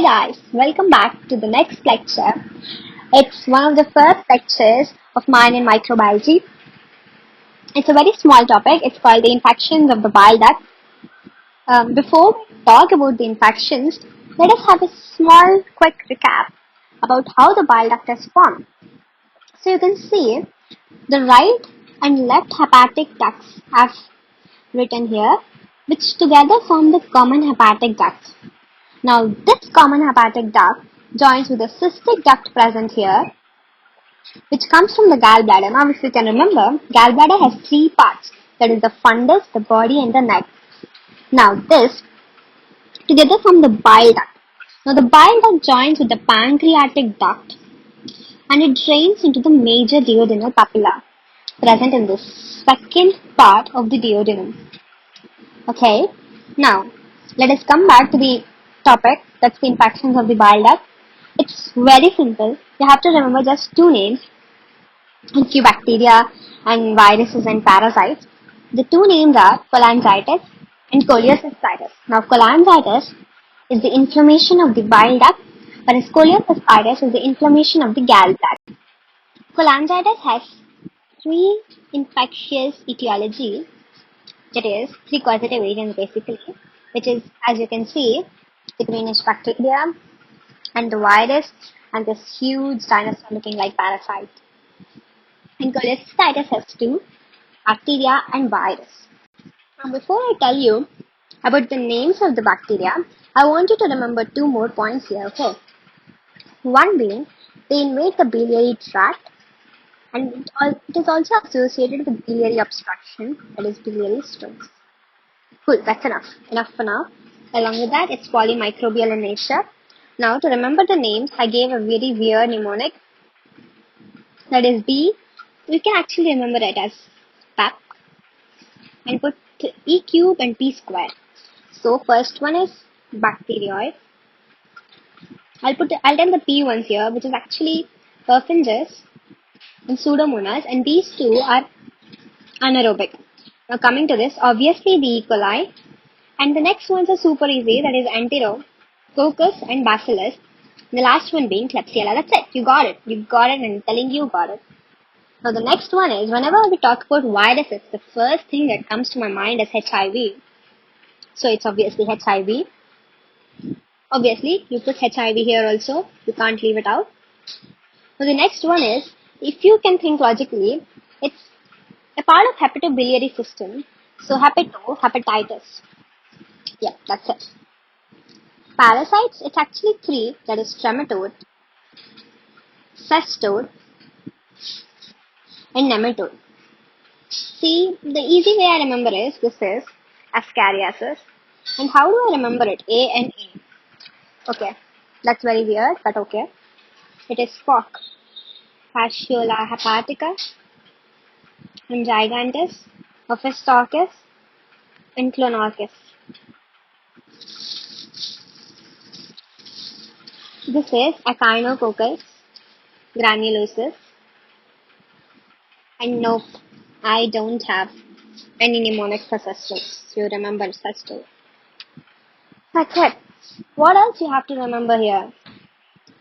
Hi guys, welcome back to the next lecture. It's one of the first lectures of mine in microbiology. It's a very small topic. It's called the infections of the bile duct. Before we talk about the infections, let us have a small quick recap about how the bile duct is formed. So you can see the right and left hepatic ducts I've written here, which together form the common hepatic duct. Now this common hepatic duct joins with a cystic duct present here, which comes from the gallbladder. Now if you can remember, gallbladder has three parts, that is the fundus, the body and the neck. Now this together form the bile duct. Now the bile duct joins with the pancreatic duct and it drains into the major duodenal papilla present in the second part of the duodenum. Okay, now let us come back to the topic, that's the infections of the bile duct. It's very simple. You have to remember just two names, a few bacteria and viruses and parasites. The two names are cholangitis and cholecystitis. Now cholangitis is the inflammation of the bile duct, whereas cholecystitis is the inflammation of the gallbladder. Cholangitis has three infectious etiology, that is three causative agents basically, which is, as you can see, the greenish bacteria and the virus and this huge dinosaur looking like parasite. And cholecystitis has two, bacteria and virus. Now before I tell you about the names of the bacteria, I want you to remember two more points here, okay? One being, they invade the biliary tract and it is also associated with biliary obstruction, that is biliary stones. Cool, that's enough. Enough for now. Along with that, it's polymicrobial in nature. Now, to remember the names, I gave a very weird mnemonic. That is B. You can actually remember it as PAP. And put E cube and P square. So, first one is bacterioid. I'll tell the P ones here, which is actually Perfringens and Pseudomonas. And these two are anaerobic. Now, coming to this, obviously the E. coli. And the next ones are super easy, that is Entero, Coccus and Bacillus. The last one being Klebsiella. That's it. You got it. You got it and I'm telling you got it. Now the next one is, whenever we talk about viruses, the first thing that comes to my mind is HIV. So it's obviously HIV. Obviously, you put HIV here also. You can't leave it out. Now the next one is, if you can think logically, it's a part of hepatobiliary system. So hepatitis. Yeah, that's it. Parasites, it's actually three, that is trematode, cestode, and nematode. See, the easy way I remember is, this is Ascariasis. And how do I remember it? A and A. Okay, that's very weird, but okay. It is Spock, Fasciola hepatica, and Gigantus, Ophistochus, and Clonorchus. This is Echinococcus granulosus. And nope, I don't have any mnemonic for cestos. So you remember cestos. That's it. What else you have to remember here?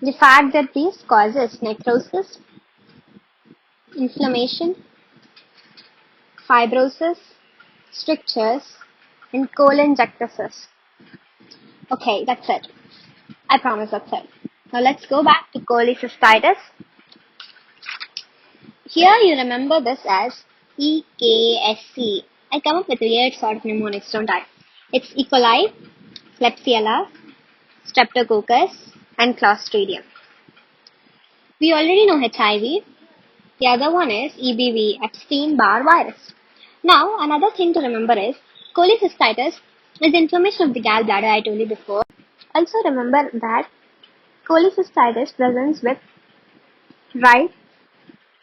The fact that these causes necrosis, inflammation, fibrosis, strictures, and cholangiectasis. Okay, that's it. I promise that's it. Now let's go back to cholecystitis. Here you remember this as EKSC. I come up with weird sort of mnemonics, don't I? It's E. coli, Klebsiella, Streptococcus, and Clostridium. We already know HIV. The other one is EBV, Epstein-Barr virus. Now, another thing to remember is cholecystitis is inflammation of the gallbladder, I told you before. Also remember that cholecystitis presents with right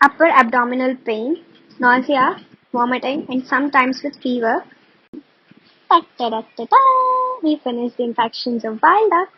upper abdominal pain, nausea, vomiting, and sometimes with fever. Ta-da-da-da-da! We finished the infections of bile duct.